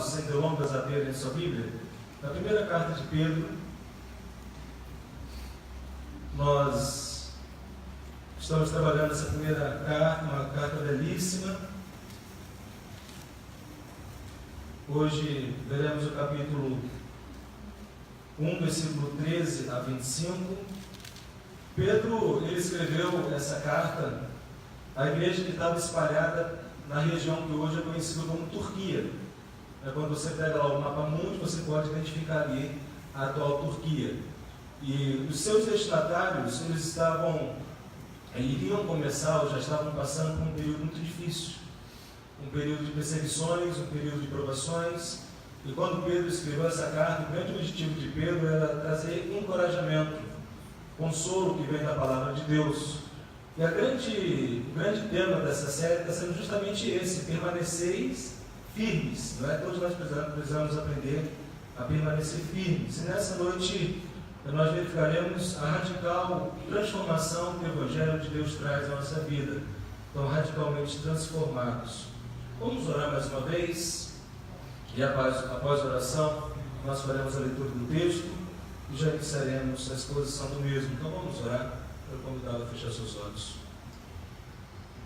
sem delongas, abrirem sua Bíblia, na primeira carta de Pedro. Nós estamos trabalhando essa primeira carta, uma carta belíssima. Hoje veremos o capítulo 1, versículo 13 a 25. Pedro, ele escreveu essa carta à igreja que estava espalhada na região que hoje é conhecida como Turquia. Quando você pega lá o mapa mundo, você pode identificar ali a atual Turquia. E os seus destinatários, eles iriam começar, ou já estavam passando por um período muito difícil. Um período de perseguições, um período de provações. E quando Pedro escreveu essa carta, o grande objetivo de Pedro era trazer encorajamento, consolo que vem da palavra de Deus. E o grande tema dessa série está sendo justamente esse: permaneceis firmes. Não é? Todos nós precisamos aprender a permanecer firmes. E nessa noite nós verificaremos a radical transformação que o Evangelho de Deus traz à nossa vida. Então, radicalmente transformados. Vamos orar mais uma vez, e após a oração nós faremos a leitura do texto e já iniciaremos a exposição do mesmo. Então vamos orar. Eu convidá-lo a fechar seus olhos.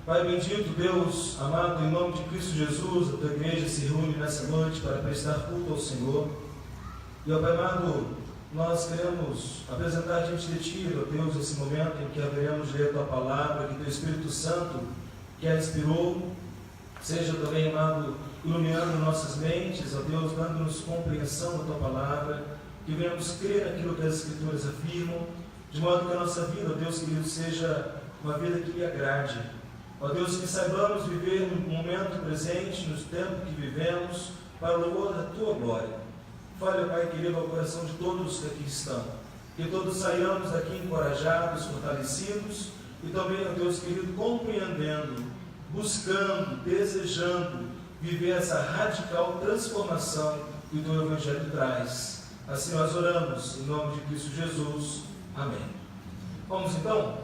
Pai bendito, Deus amado, em nome de Cristo Jesus, a tua igreja se reúne nessa noite para prestar culto ao Senhor. E, ó Pai amado, nós queremos apresentar diante de Ti, ó Deus, esse momento em que haveremos ler a Tua palavra, que Teu Espírito Santo, que a inspirou, seja também, amado, iluminando nossas mentes, ó Deus, dando-nos compreensão da Tua palavra, que venhamos crer naquilo que as Escrituras afirmam, de modo que a nossa vida, ó Deus querido, seja uma vida que lhe agrade. Ó Deus, que saibamos viver no momento presente, no tempo que vivemos, para o louvor da Tua glória. Fale, Pai querido, ao coração de todos que aqui estão. Que todos saiamos daqui encorajados, fortalecidos, e também, ó Deus querido, compreendendo, buscando, desejando viver essa radical transformação que o Teu Evangelho traz. Assim nós oramos, em nome de Cristo Jesus. Amém. Vamos então,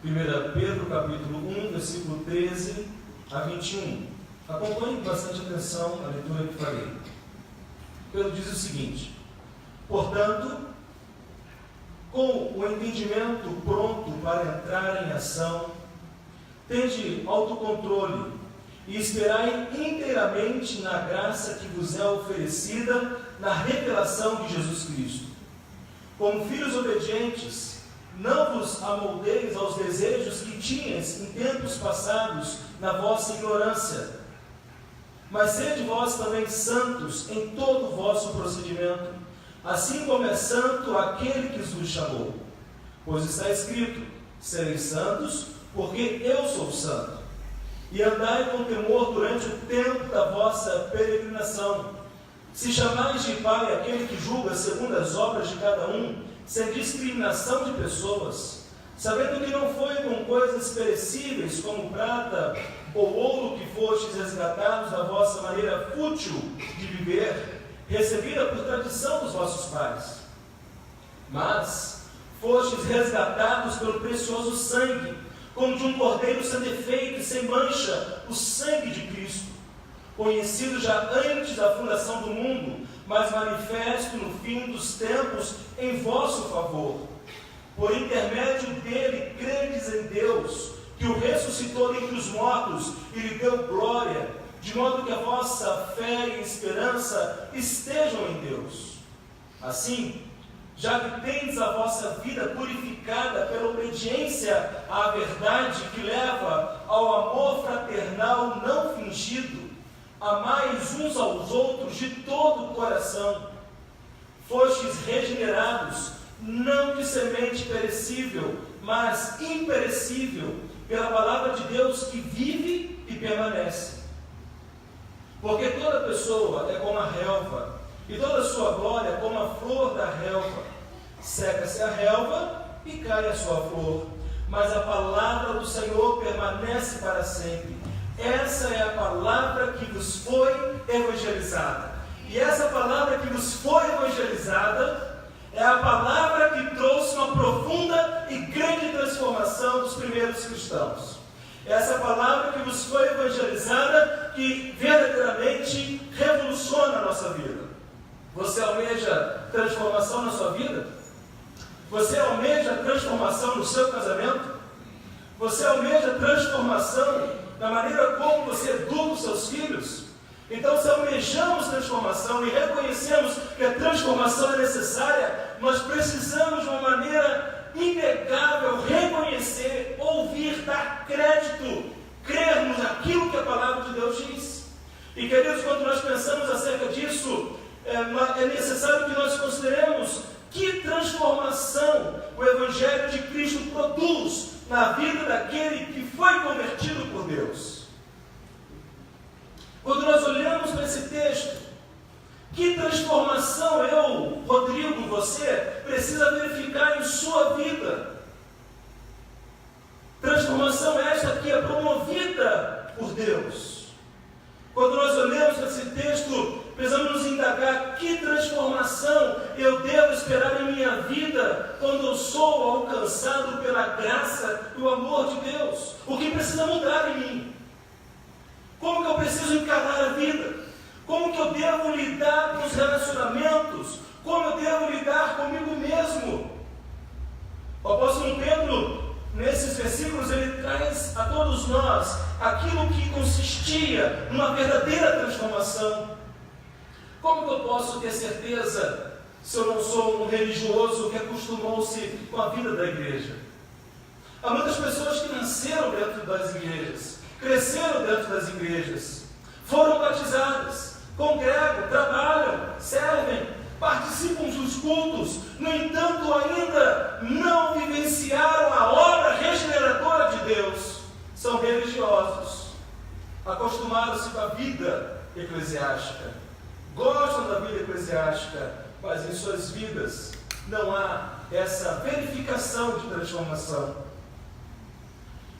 1 Pedro capítulo 1, versículo 13 a 21. Acompanhe com bastante atenção a leitura que farei. Pedro diz o seguinte: portanto, com o entendimento pronto para entrar em ação, tende autocontrole e esperai inteiramente na graça que vos é oferecida na revelação de Jesus Cristo. Como filhos obedientes, não vos amoldeis aos desejos que tinhas em tempos passados na vossa ignorância, mas sede vós também santos em todo o vosso procedimento, assim como é santo aquele que vos chamou. Pois está escrito: sereis santos, porque eu sou santo. E andai com temor durante o tempo da vossa peregrinação. Se chamais de Pai aquele que julga segundo as obras de cada um, sem discriminação de pessoas, sabendo que não foi com coisas perecíveis como prata ou ouro que fostes resgatados da vossa maneira fútil de viver, recebida por tradição dos vossos pais, mas fostes resgatados pelo precioso sangue, como de um cordeiro sem defeito e sem mancha, o sangue de Cristo, conhecido já antes da fundação do mundo, mas manifesto no fim dos tempos em vosso favor. Por intermédio dele, credes em Deus, que o ressuscitou dentre os mortos e lhe deu glória, de modo que a vossa fé e esperança estejam em Deus. Assim, já que tendes a vossa vida purificada pela obediência à verdade que leva ao amor fraternal não fingido, amais uns aos outros de todo o coração. Fostes regenerados, não de semente perecível, mas imperecível, pela palavra de Deus que vive e permanece. Porque toda pessoa é como a relva, e toda sua glória como a flor da relva. Seca-se a relva e cai a sua flor, mas a palavra do Senhor permanece para sempre. Essa é a palavra que vos foi evangelizada. E essa palavra que vos foi evangelizada é a palavra que trouxe uma profunda e grande transformação dos primeiros cristãos. Essa palavra que vos foi evangelizada, que verdadeiramente revolucionou Você almeja transformação na sua vida? Você almeja transformação no seu casamento? Você almeja transformação na maneira como você educa os seus filhos? Então, se almejamos transformação e reconhecemos que a transformação é necessária, nós precisamos de uma maneira inegável reconhecer, ouvir, dar crédito, crermos naquilo que a palavra de Deus diz. E, queridos, quando nós pensamos acerca disso, é necessário que nós consideremos que transformação o Evangelho de Cristo produz na vida daquele que foi convertido por Deus. Quando nós olhamos para esse texto, que transformação eu, Rodrigo, você precisa verificar em sua vida? Transformação esta que é promovida por Deus. Quando nós olhamos para esse texto, precisamos nos indagar que transformação eu devo esperar em minha vida quando eu sou alcançado pela graça e o amor de Deus. O que precisa mudar em mim? Como que eu preciso encarar a vida? Como que eu devo lidar com os relacionamentos? Como eu devo lidar comigo mesmo? O apóstolo Pedro, nesses versículos, ele traz a todos nós aquilo que consistia numa verdadeira transformação. Como que eu posso ter certeza se eu não sou um religioso que acostumou-se com a vida da igreja? Há muitas pessoas que nasceram dentro das igrejas, cresceram dentro das igrejas, foram batizadas, congregam, trabalham, servem, participam dos cultos, no entanto ainda não vivenciaram a obra regeneradora de Deus. São religiosos, acostumaram-se com a vida eclesiástica, gostam da vida eclesiástica, mas em suas vidas não há essa verificação de transformação.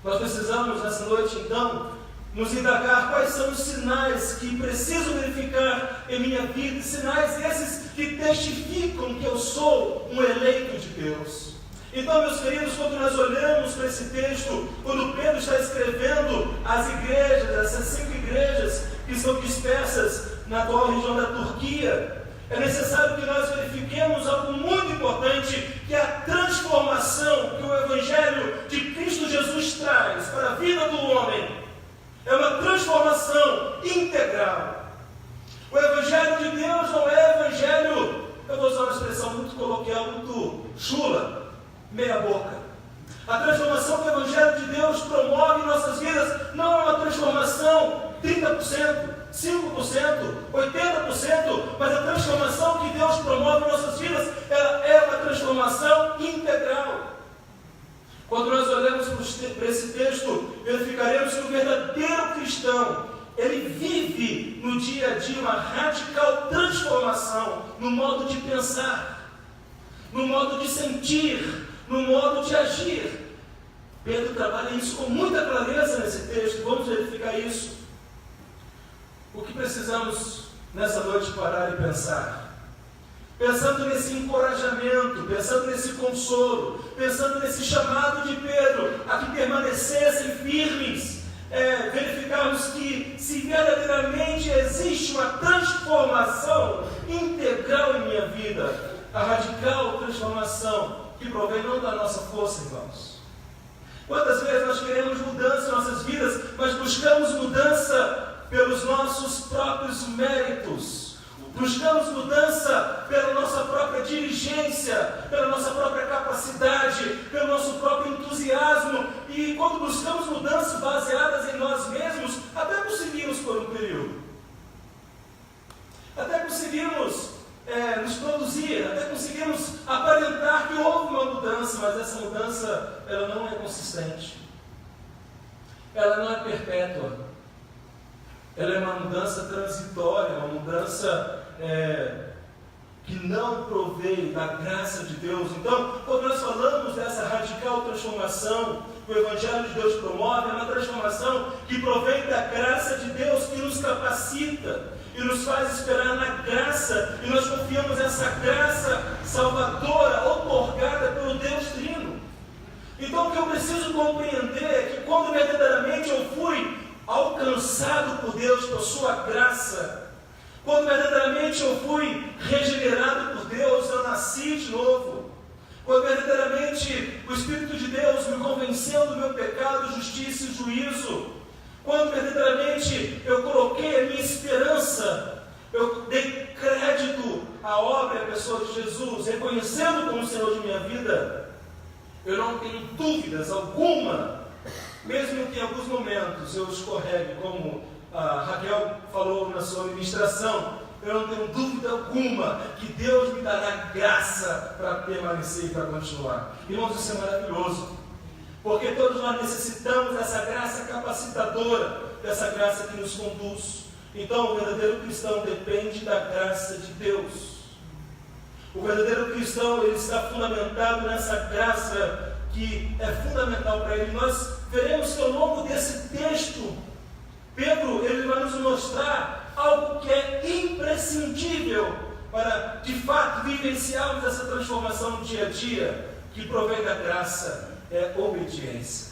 Nós precisamos nessa noite então nos indagar quais são os sinais que preciso verificar em minha vida, sinais esses que testificam que eu sou um eleito de Deus. Então, meus queridos, quando nós olhamos para esse texto, quando Pedro está escrevendo as igrejas, essas 5 igrejas que são dispersas na atual região da Turquia, é necessário que nós verifiquemos algo muito importante, que é a transformação que o Evangelho de Cristo Jesus traz para a vida do homem. É uma transformação integral. O Evangelho de Deus não é Evangelho, eu vou usar uma expressão muito coloquial, muito chula, meia boca. A transformação que o Evangelho de Deus promove em nossas vidas não é uma transformação 30%, 5%, 80%, mas a transformação que Deus promove em nossas vidas, ela é uma transformação integral. Quando nós olhamos para esse texto, verificaremos que o verdadeiro cristão, ele vive no dia a dia uma radical transformação no modo de pensar, no modo de sentir, no modo de agir. Pedro trabalha isso com muita clareza nesse texto, vamos verificar isso. O que precisamos nessa noite parar e pensar? Pensando nesse encorajamento, pensando nesse consolo, pensando nesse chamado de Pedro a que permanecessem firmes, verificarmos que se verdadeiramente existe uma transformação integral em minha vida, a radical transformação que provém não da nossa força, irmãos. Quantas vezes nós queremos mudança em nossas vidas, mas buscamos mudança pelos nossos próprios méritos, buscamos mudança pela nossa própria diligência, pela nossa própria capacidade, pelo nosso próprio entusiasmo, e quando buscamos mudanças baseadas em nós mesmos, até conseguimos por um período, até conseguimos nos produzir, até conseguimos aparentar que houve uma mudança, mas essa mudança ela não é consistente, ela não é perpétua. Ela é uma mudança transitória, uma mudança que não provém da graça de Deus. Então, quando nós falamos dessa radical transformação que o Evangelho de Deus promove, é uma transformação que provém da graça de Deus, que nos capacita e nos faz esperar na graça, e nós confiamos nessa graça salvadora, outorgada pelo Deus Trino. Então, o que eu preciso compreender é que quando verdadeiramente eu fui alcançado por Deus, por sua graça, quando verdadeiramente verdadeiramente eu fui regenerado por Deus, eu nasci de novo, quando verdadeiramente o Espírito de Deus me convenceu do meu pecado, justiça e juízo, quando verdadeiramente eu coloquei a minha esperança, eu dei crédito à obra e à pessoa de Jesus, reconhecendo como Senhor de minha vida, eu não tenho dúvidas alguma, mesmo que em alguns momentos eu escorregue, como a Raquel falou na sua ministração, eu não tenho dúvida alguma que Deus me dará graça para permanecer e para continuar. Irmãos, isso é maravilhoso, porque todos nós necessitamos dessa graça capacitadora, dessa graça que nos conduz. Então, o verdadeiro cristão depende da graça de Deus. O verdadeiro cristão, ele está fundamentado nessa graça que é fundamental para ele. Nós veremos que ao longo desse texto, Pedro, ele vai nos mostrar algo que é imprescindível para, de fato, vivenciarmos essa transformação no dia a dia, que provém da graça, é obediência.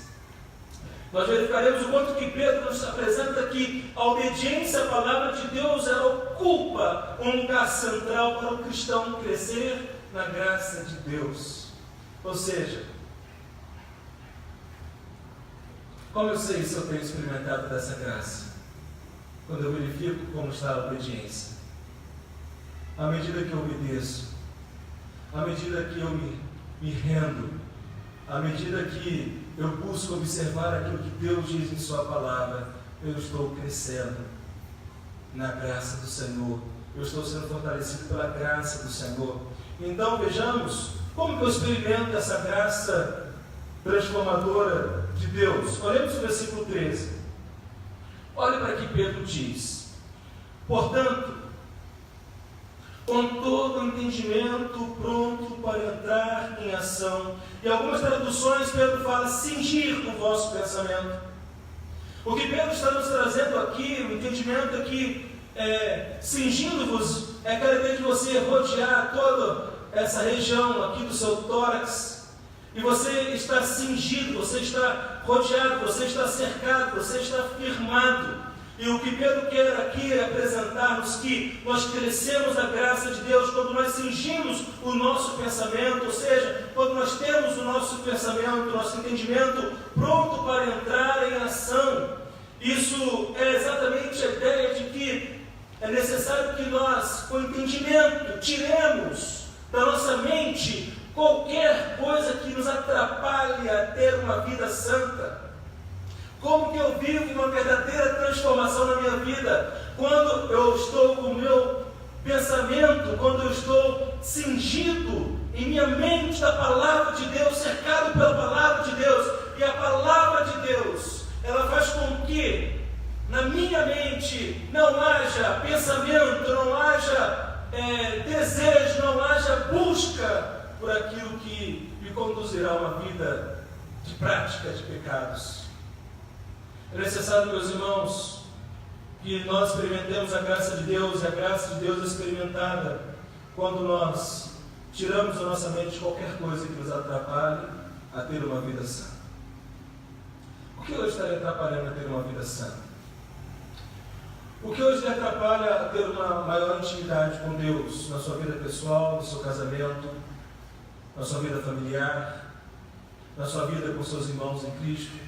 Nós verificaremos o quanto que Pedro nos apresenta que a obediência à palavra de Deus, ela ocupa um lugar central para o cristão crescer na graça de Deus. Ou seja, como eu sei se eu tenho experimentado dessa graça? Quando eu verifico como está a obediência. À medida que eu obedeço, à medida que eu me rendo, à medida que eu busco observar aquilo que Deus diz em sua palavra, eu estou crescendo na graça do Senhor. Eu estou sendo fortalecido pela graça do Senhor. Então vejamos como que eu experimento essa graça transformadora de Deus. Olhemos o versículo 13. Olhe para que Pedro diz: portanto, com todo o entendimento pronto para entrar em ação. Em algumas traduções Pedro fala cingir o vosso pensamento. O que Pedro está nos trazendo aqui, o entendimento aqui, cingindo-vos, é aquela ideia de você rodear toda essa região aqui do seu tórax, e você está cingido, você está rodeado, você está cercado, você está firmado. E o que Pedro quer aqui é apresentar-nos que nós crescemos na graça de Deus quando nós cingimos o nosso pensamento, ou seja, quando nós temos o nosso pensamento, o nosso entendimento pronto para entrar em ação. Isso é exatamente a ideia de que é necessário que nós, com entendimento, tiremos da nossa mente qualquer coisa que nos atrapalhe a ter uma vida santa. Como que eu vivo uma verdadeira transformação na minha vida? Quando eu estou com o meu pensamento, quando eu estou cingido em minha mente da palavra de Deus, cercado pela palavra de Deus, e a palavra de Deus, ela faz com que na minha mente não haja pensamento, não haja desejo, não haja busca por aquilo que me conduzirá a uma vida de prática de pecados. É necessário, meus irmãos, que nós experimentemos a graça de Deus, e a graça de Deus é experimentada quando nós tiramos da nossa mente qualquer coisa que nos atrapalhe a ter uma vida sã. O que hoje está lhe atrapalhando a ter uma vida sã? O que hoje lhe atrapalha a ter uma maior intimidade com Deus, na sua vida pessoal, no seu casamento, na sua vida familiar, na sua vida com seus irmãos em Cristo?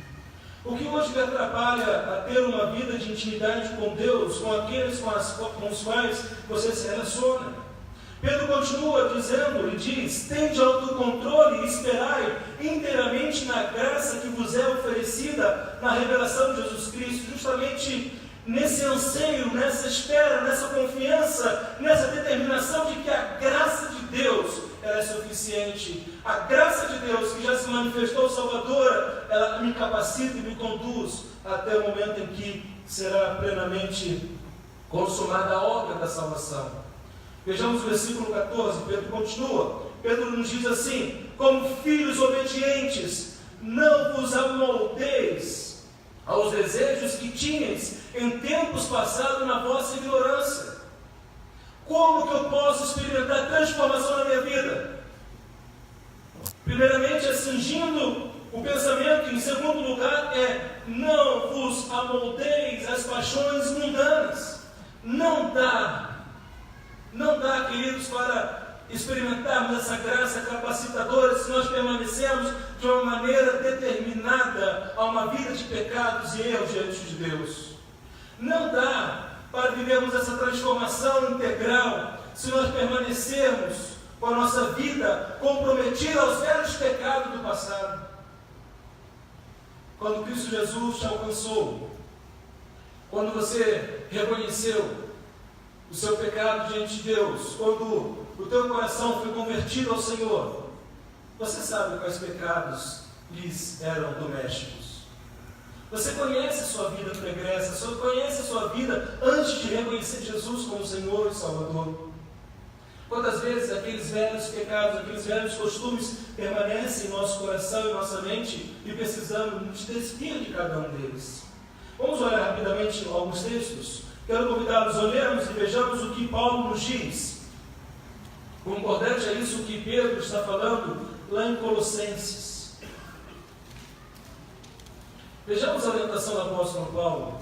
O que hoje lhe atrapalha a ter uma vida de intimidade com Deus, com aqueles com os quais você se relaciona? Pedro continua dizendo, ele diz: tende autocontrole e esperai inteiramente na graça que vos é oferecida na revelação de Jesus Cristo. Justamente nesse anseio, nessa espera, nessa confiança, nessa determinação de que a graça de Deus ela é suficiente. A graça de Deus que já se manifestou salvadora, ela me capacita e me conduz até o momento em que será plenamente consumada a obra da salvação. Vejamos o versículo 14, Pedro continua. Pedro nos diz assim: como filhos obedientes, não vos amoldeis aos desejos que tinhais em tempos passados na vossa ignorância. Como que eu posso experimentar transformação na minha vida? Primeiramente é cingindo o pensamento, e em segundo lugar não vos amoldeis às paixões mundanas. Não dá Não dá, queridos, para experimentarmos essa graça capacitadora se nós permanecermos de uma maneira determinada a uma vida de pecados e erros diante de Deus. Não dá para vivermos essa transformação integral se nós permanecermos com a nossa vida comprometida aos velhos pecados do passado. Quando Cristo Jesus te alcançou, quando você reconheceu o seu pecado diante de Deus, quando o teu coração foi convertido ao Senhor, você sabe quais pecados lhes eram domésticos. Você conhece a sua vida pregressa, você conhece a sua vida antes de reconhecer Jesus como Senhor e Salvador. Quantas vezes aqueles velhos pecados, aqueles velhos costumes permanecem em nosso coração e nossa mente e precisamos nos despir de cada um deles. Vamos olhar rapidamente alguns textos. Quero convidá-los a lermos e vejamos o que Paulo nos diz. Concordante a isso que Pedro está falando lá em Colossenses. Vejamos a orientação do apóstolo Paulo.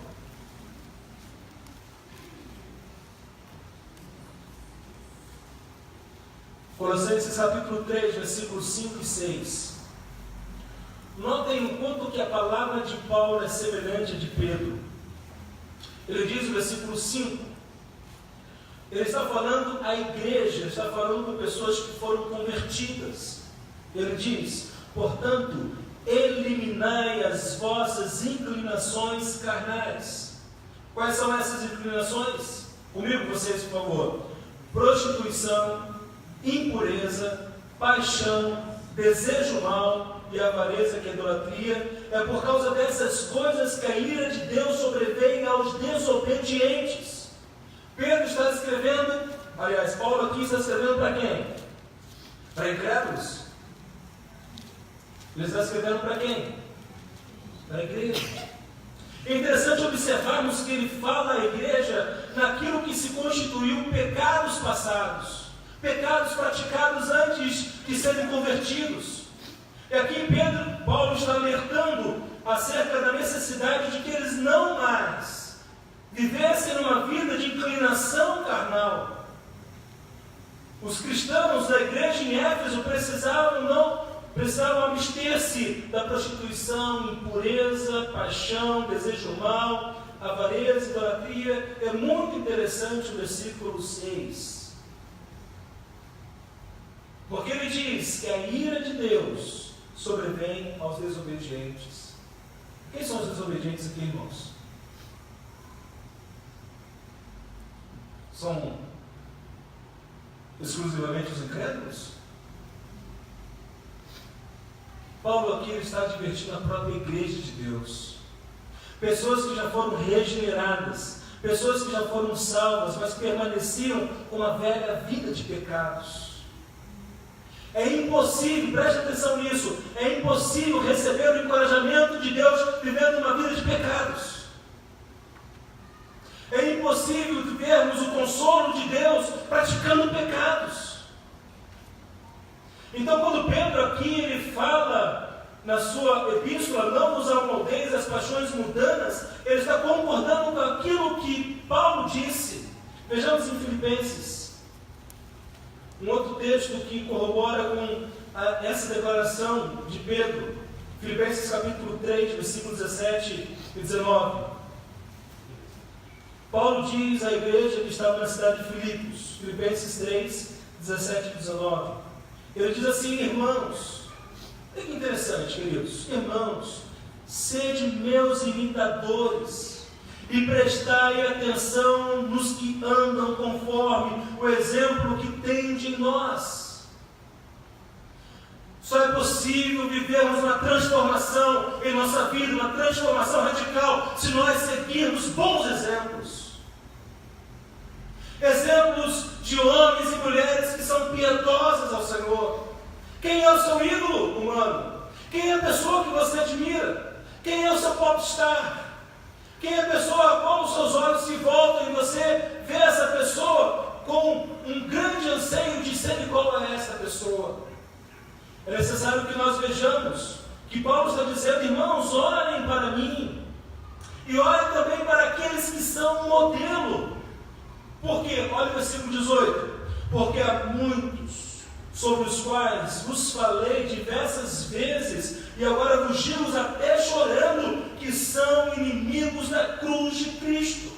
Colossenses capítulo 3, versículos 5 e 6. Notem o quanto que a palavra de Paulo é semelhante à de Pedro. Ele diz no versículo 5, ele está falando à igreja, está falando com pessoas que foram convertidas. Ele diz, portanto, eliminai as vossas inclinações carnais. Quais são essas inclinações? Comigo vocês, por favor. Prostituição, impureza, paixão, desejo mau e avareza, que é idolatria. É por causa dessas coisas que a ira de Deus sobrevém aos desobedientes. Pedro está escrevendo, aliás, Paulo aqui está escrevendo para quem? Para incrédulos. Ele está escrevendo para quem? Para a igreja. É interessante observarmos que ele fala à igreja naquilo que se constituiu pecados passados, pecados praticados antes de serem convertidos. E aqui em Pedro, Paulo está alertando acerca da necessidade de que eles não mais vivessem numa vida de inclinação carnal. Os cristãos da igreja em Éfeso precisavam abster-se da prostituição, impureza, paixão, desejo mau, avareza, idolatria. É muito interessante o versículo 6. Porque ele diz que a ira de Deus sobrevém aos desobedientes. Quem são os desobedientes aqui, irmãos? São exclusivamente os incrédulos? Paulo aqui está advertindo a própria igreja de Deus. Pessoas que já foram regeneradas, pessoas que já foram salvas, mas permaneciam com a velha vida de pecados. É impossível, preste atenção nisso, é impossível receber o encorajamento de Deus vivendo uma vida de pecados. É impossível vivermos o consolo de Deus praticando pecados. Então, quando Pedro aqui ele fala na sua epístola, não vos amoldeis as paixões mundanas, ele está concordando com aquilo que Paulo disse. Vejamos em Filipenses. Um outro texto que corrobora com essa declaração de Pedro, Filipenses capítulo 3, versículos 17 e 19. Paulo diz à igreja que estava na cidade de Filipos, Filipenses 3, 17 e 19. Ele diz assim, irmãos, olha que interessante, queridos, irmãos, sede meus imitadores, e prestai atenção nos que andam conforme o exemplo que tende em nós. Só é possível vivermos uma transformação em nossa vida, uma transformação radical, se nós seguirmos bons exemplos. Exemplos de homens e mulheres que são piedosas ao Senhor. Quem é o seu ídolo humano? Quem é a pessoa que você admira? Quem é o seu popstar? Quem é a pessoa a qual os seus olhos se voltam e você vê essa pessoa com um grande anseio de ser igual a essa pessoa? É necessário que nós vejamos que Paulo está dizendo, irmãos, olhem para mim e olhem também para aqueles que são um modelo. Por quê? Olha o versículo 18. Porque há muitos sobre os quais vos falei diversas vezes, e agora vos digo até chorando, que são inimigos da cruz de Cristo.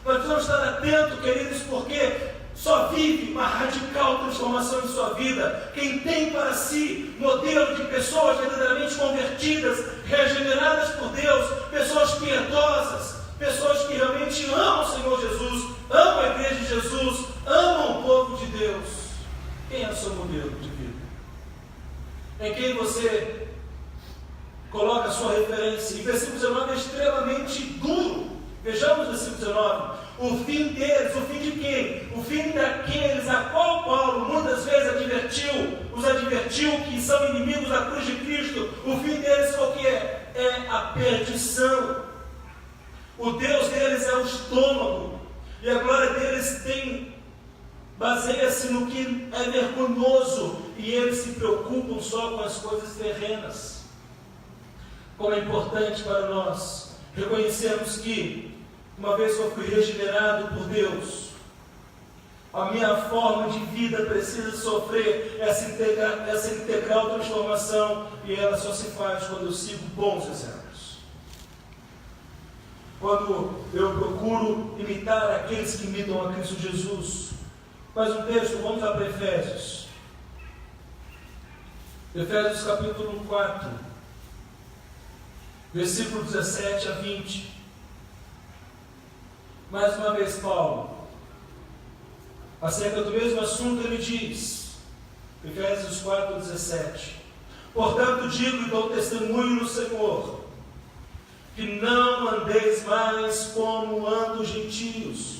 Nós precisamos estar atentos, queridos, porque só vive uma radical transformação em sua vida quem tem para si modelo de pessoas verdadeiramente convertidas, regeneradas por Deus, pessoas piedosas, pessoas que realmente amam o Senhor Jesus, amam a igreja de Jesus, amam o povo de Deus. Quem é o seu modelo de vida? Em quem você coloca a sua referência? E o versículo 19 é extremamente duro. Vejamos o versículo 19. O fim deles, o fim de quem? O fim daqueles a qual Paulo muitas vezes os advertiu que são inimigos da cruz de Cristo. O fim deles qual que é? É a perdição. O Deus deles é o estômago. E a glória deles baseia-se no que é vergonhoso. E eles se preocupam só com as coisas terrenas. Como é importante para nós reconhecermos que, uma vez que eu fui regenerado por Deus, a minha forma de vida precisa sofrer essa integral transformação, e ela só se faz quando eu sigo bons exemplos. Quando eu procuro imitar aqueles que imitam a Cristo Jesus. Mais um texto, vamos lá para Efésios. Efésios capítulo 4, versículo 17 a 20. Mais uma vez Paulo, acerca do mesmo assunto, ele diz, Efésios 4, 17: portanto digo e dou testemunho no Senhor, que não andeis mais como andam os gentios,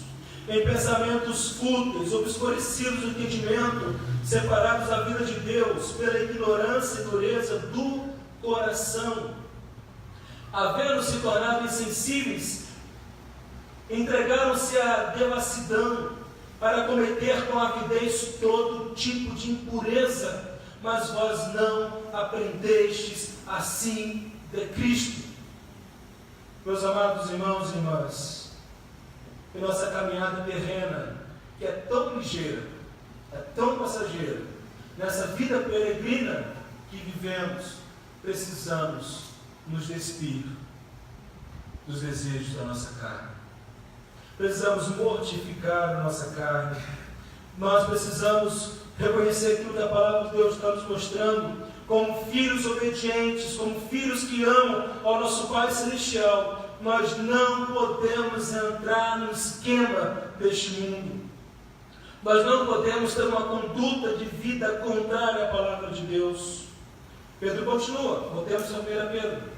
em pensamentos fúteis, obscurecidos do entendimento, separados da vida de Deus, pela ignorância e dureza do coração, havendo se tornado insensíveis, entregaram-se à devassidão, para cometer com avidez todo tipo de impureza, mas vós não aprendestes assim de Cristo. Meus amados irmãos e irmãs, em nossa caminhada terrena, que é tão ligeira, é tão passageira, nessa vida peregrina que vivemos, precisamos nos despir dos desejos da nossa carne. Precisamos mortificar a nossa carne. Nós precisamos reconhecer aquilo que a palavra de Deus está nos mostrando, como filhos obedientes, como filhos que amam ao nosso Pai Celestial. Nós não podemos entrar no esquema deste mundo. Nós não podemos ter uma conduta de vida contrária à palavra de Deus. Pedro continua, voltemos a 1 Pedro.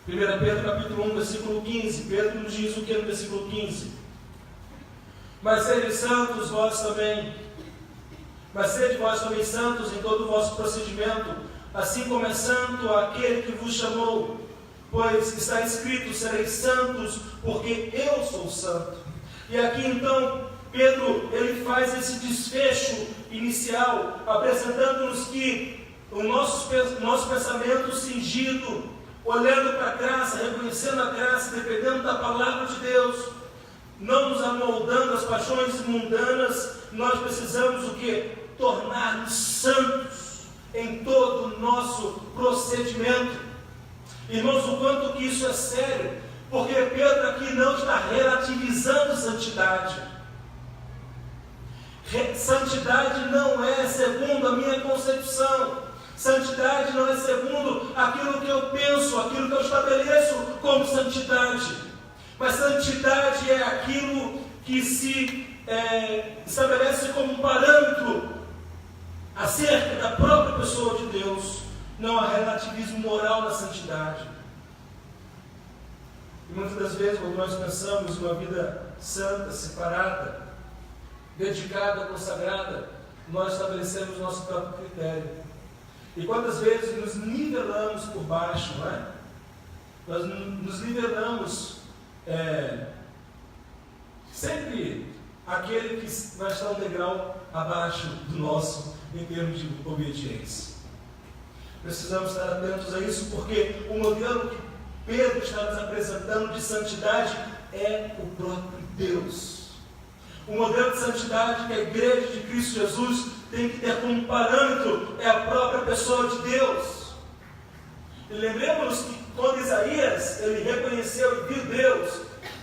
1 Pedro capítulo 1, versículo 15. Pedro nos diz o que no versículo 15? Mas sede santos vós também. Mas sede vós também santos em todo o vosso procedimento, assim como é santo aquele que vos chamou. Pois está escrito, sereis santos, porque eu sou santo. E aqui então, Pedro, ele faz esse desfecho inicial, apresentando-nos que o nosso pensamento cingido, olhando para a graça, reconhecendo a graça, dependendo da palavra de Deus, não nos amoldando às paixões mundanas, nós precisamos o quê? Tornar-nos santos em todo o nosso procedimento. Irmãos, o quanto que isso é sério, porque Pedro aqui não está relativizando santidade. Santidade não é segundo a minha concepção. Santidade não é segundo aquilo que eu penso, aquilo que eu estabeleço como santidade. Mas santidade é aquilo que se estabelece como um parâmetro acerca da própria pessoa de Deus. Não há relativismo moral na santidade. E muitas das vezes, quando nós pensamos em uma vida santa, separada, dedicada, consagrada, nós estabelecemos nosso próprio critério. E quantas vezes nos nivelamos por baixo, não é? Nós nos nivelamos, sempre aquele que vai estar um degrau abaixo do nosso, em termos de obediência. Precisamos estar atentos a isso, porque o modelo que Pedro está nos apresentando de santidade é o próprio Deus. O modelo de santidade que a igreja de Cristo Jesus tem que ter como parâmetro é a própria pessoa de Deus. E lembremos que quando Isaías ele reconheceu e viu Deus,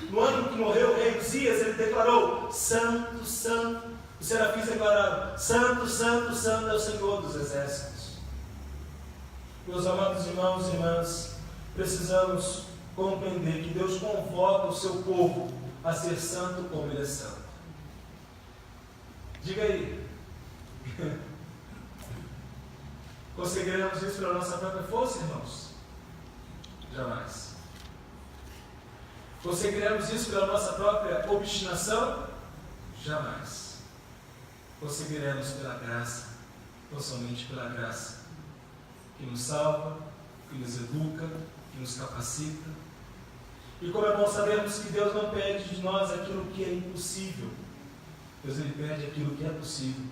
no ano que morreu o rei Uzias, ele declarou: Santo, Santo. Os serafins declararam: Santo, Santo, Santo é o Senhor dos exércitos. Meus amados irmãos e irmãs, precisamos compreender que Deus convoca o seu povo a ser santo como Ele é santo. Diga aí. Conseguiremos isso pela nossa própria força, irmãos? Jamais. Conseguiremos isso pela nossa própria obstinação? Jamais. Conseguiremos pela graça, ou somente pela graça, que nos salva, que nos educa, que nos capacita. E como é bom sabermos que Deus não pede de nós aquilo que é impossível. Deus ele pede aquilo que é possível.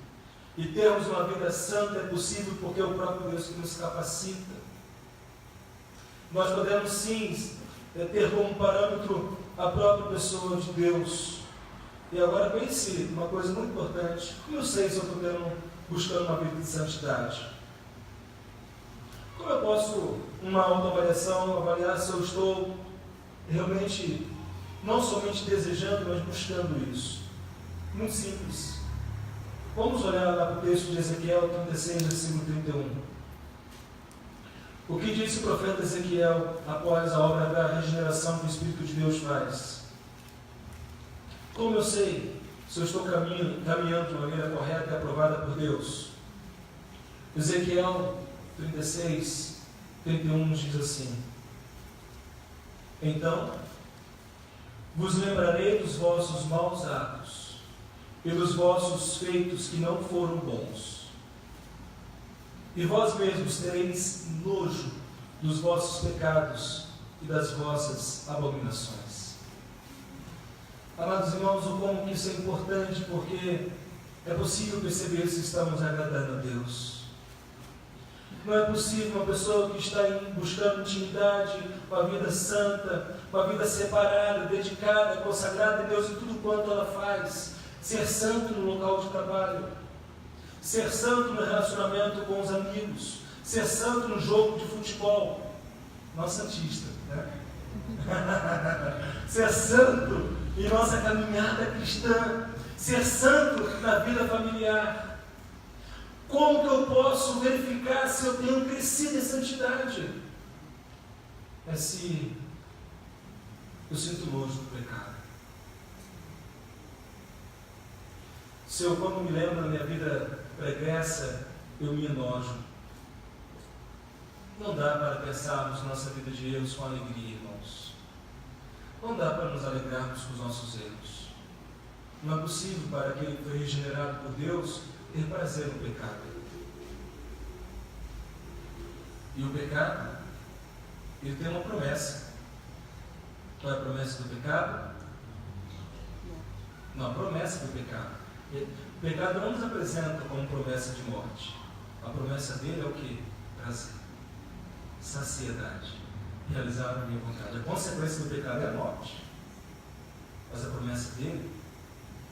E termos uma vida santa é possível porque é o próprio Deus que nos capacita. Nós podemos sim ter como parâmetro a própria pessoa de Deus. E agora pense uma coisa muito importante: como eu sei se eu estou buscando uma vida de santidade? Como eu posso, numa autoavaliação, avaliar se eu estou realmente, não somente desejando, mas buscando isso? Muito simples. Vamos olhar lá para o texto de Ezequiel 36, versículo 31. O que disse o profeta Ezequiel após a obra da regeneração que o Espírito de Deus faz? Como eu sei se eu estou caminhando de maneira correta e aprovada por Deus? Ezequiel 36, 31 nos diz assim: Então vos lembrarei dos vossos maus atos e dos vossos feitos que não foram bons, e vós mesmos tereis nojo dos vossos pecados e das vossas abominações. Amados irmãos, o como que isso é importante, porque é possível perceber se estamos agradando a Deus. Não é possível uma pessoa que está buscando intimidade, uma vida santa, uma vida separada, dedicada, consagrada a Deus em tudo quanto ela faz, ser santo no local de trabalho, ser santo no relacionamento com os amigos, ser santo no jogo de futebol. Não santista, né? Ser santo em nossa caminhada cristã, ser santo na vida familiar. Como que eu posso verificar se eu tenho crescido em santidade? É se eu sinto nojo do pecado. Se eu, quando me lembro da minha vida pregressa, eu me enojo. Não dá para pensarmos nossa vida de erros com alegria, irmãos. Não dá para nos alegrarmos com os nossos erros. Não é possível para aquele que foi regenerado por Deus ter prazer no pecado. E o pecado, ele tem uma promessa. Qual é a promessa do pecado? Não, a promessa do pecado. O pecado não nos apresenta como promessa de morte. A promessa dele é o quê? Prazer, saciedade, realizar a minha vontade. A consequência do pecado é a morte. Mas a promessa dele,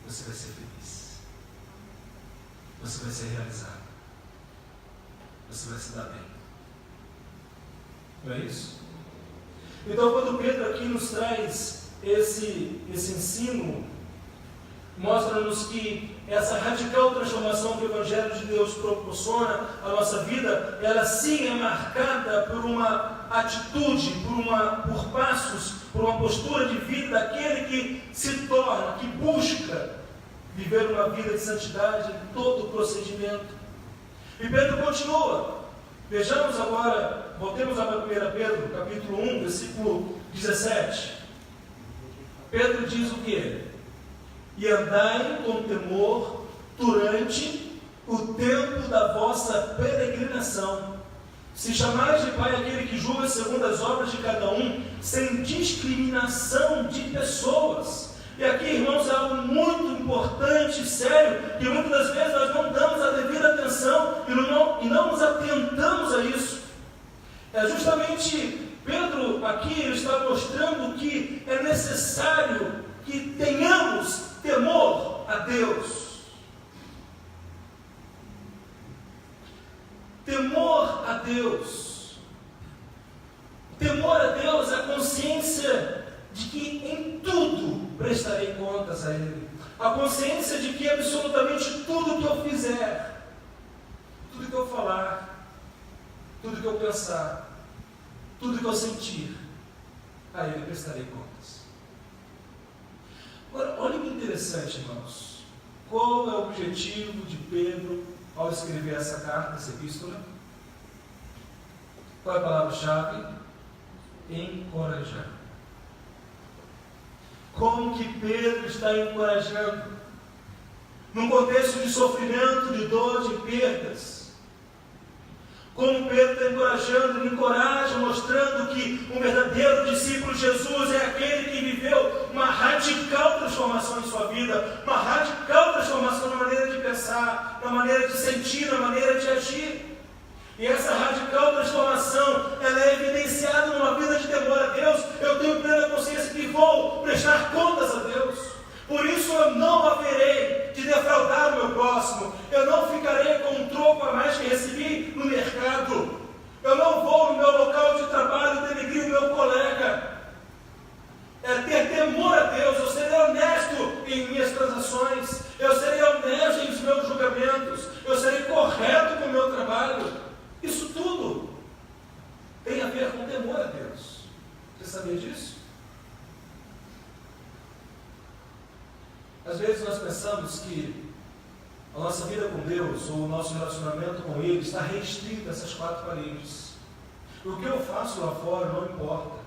você vai ser feliz. Você vai ser realizado. Você vai se dar bem. Não é isso? Então, quando Pedro aqui nos traz esse ensino, mostra-nos que essa radical transformação que o Evangelho de Deus proporciona à nossa vida, ela sim é marcada por uma atitude, por passos, por uma postura de vida daquele que se torna, que busca viver uma vida de santidade em todo o procedimento. E Pedro continua. Vejamos agora, voltemos a 1 Pedro, capítulo 1, versículo 17. Pedro diz o quê? E andai com temor durante o tempo da vossa peregrinação. Se chamais de Pai aquele que julga segundo as obras de cada um, sem discriminação de pessoas. E aqui, irmãos, é algo muito importante e sério, que muitas das vezes nós não damos a devida atenção e não nos atentamos a isso. É justamente Pedro aqui, ele está mostrando que é necessário que tenhamos temor a Deus. Temor a Deus. Temor a Deus é a consciência de que em tudo prestarei contas a Ele. A consciência de que absolutamente tudo que eu fizer, tudo que eu falar, tudo que eu pensar, tudo que eu sentir, a Ele prestarei contas. Agora, olha que interessante, irmãos. Qual é o objetivo de Pedro ao escrever essa carta, essa epístola? Qual é a palavra-chave? Encorajar. Como que Pedro está encorajando? Num contexto de sofrimento, de dor, de perdas. Como Pedro está encorajando, ele encoraja, mostrando que um verdadeiro discípulo de Jesus é aquele que viveu uma radical transformação em sua vida, uma radical transformação na maneira de pensar, na maneira de sentir, na maneira de agir. E essa radical transformação, ela é evidenciada numa vida de temor a Deus. Eu tenho plena consciência que vou prestar contas a Deus. Por isso eu não haverei de defraudar o meu próximo. Eu não ficarei com um troco a mais que recebi no mercado. Eu não vou no meu local de trabalho denegrir o meu colega. É ter temor a Deus. Eu serei honesto em minhas transações. Eu serei honesto em meus julgamentos. Eu serei correto com o meu trabalho. Isso tudo tem a ver com temor a Deus. Você sabia disso? Às vezes nós pensamos que a nossa vida com Deus, ou o nosso relacionamento com Ele, está restrito a essas quatro paredes. O que eu faço lá fora não importa.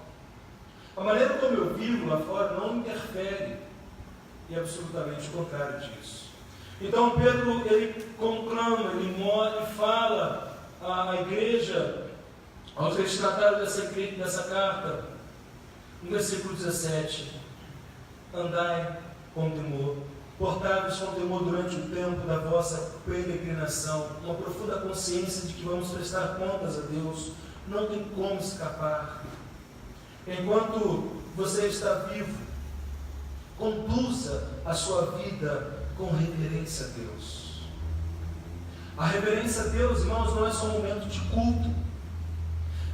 A maneira como eu vivo lá fora não interfere. E é absolutamente o contrário disso. Então Pedro, ele conclama, ele mora e fala à igreja, aos destinatários dessa carta, no versículo 17: andai com temor, portai-vos com temor durante o tempo da vossa peregrinação, uma profunda consciência de que vamos prestar contas a Deus, não tem como escapar. Enquanto você está vivo, conduza a sua vida com reverência a Deus. A reverência a Deus, irmãos, não é só um momento de culto.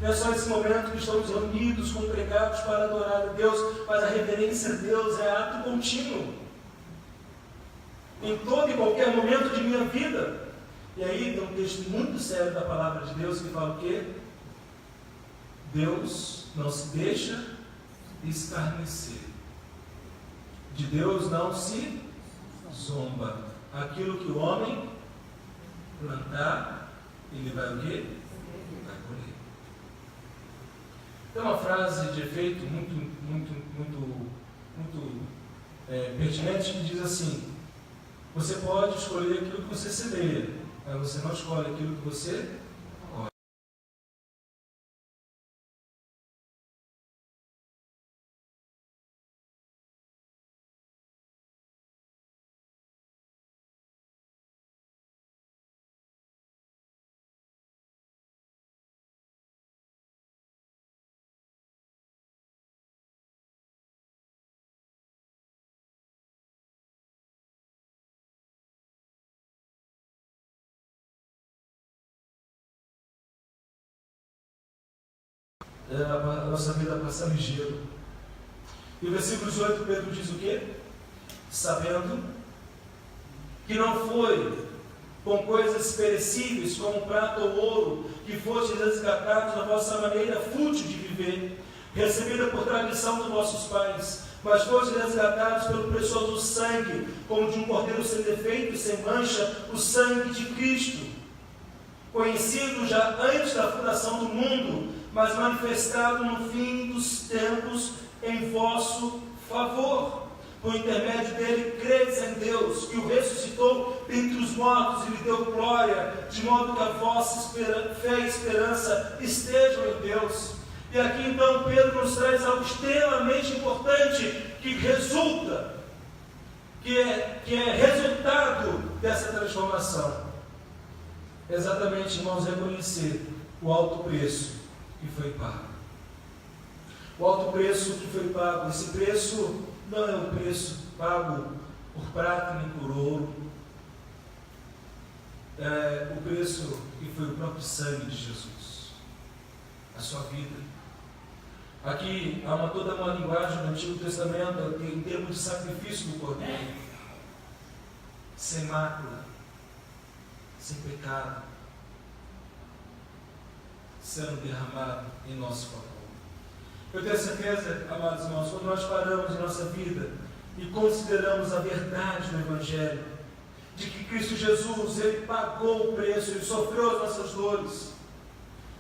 Não é só esse momento que estamos reunidos, congregados para adorar a Deus, mas a reverência a Deus é ato contínuo. Em todo e qualquer momento de minha vida. E aí tem um texto muito sério da palavra de Deus que fala o quê? Deus não se deixa escarnecer. De Deus não se zomba. Aquilo que o homem plantar, ele vai o quê? Vai colher. Tem uma frase de efeito muito pertinente que diz assim: você pode escolher aquilo que você semeia, mas você não escolhe aquilo que você colhe. A nossa vida passa ligeiro. E o versículo 18, Pedro diz o quê? Sabendo que não foi com coisas perecíveis, como prata ou ouro, que fostes resgatados da vossa maneira fútil de viver, recebida por tradição dos vossos pais, mas fostes resgatados pelo precioso sangue, como de um cordeiro sem defeito e sem mancha, o sangue de Cristo, conhecido já antes da fundação do mundo, mas manifestado no fim dos tempos em vosso favor. Por intermédio dele, credes em Deus, que o ressuscitou dentre os mortos e lhe deu glória, de modo que a vossa fé e esperança estejam em Deus. E aqui então Pedro nos traz algo extremamente importante, que resulta, que é resultado dessa transformação. Exatamente, irmãos, reconhecer o alto preço que foi pago. O alto preço que foi pago, esse preço não é o preço pago por prata nem por ouro, é o preço que foi o próprio sangue de Jesus, a sua vida. Aqui há toda uma linguagem do Antigo Testamento em termos de sacrifício do Cordeiro, sem mácula, sem pecado, sendo derramado em nosso favor. Eu tenho certeza, amados irmãos, quando nós paramos em nossa vida e consideramos a verdade do Evangelho, de que Cristo Jesus, Ele pagou o preço, Ele sofreu as nossas dores.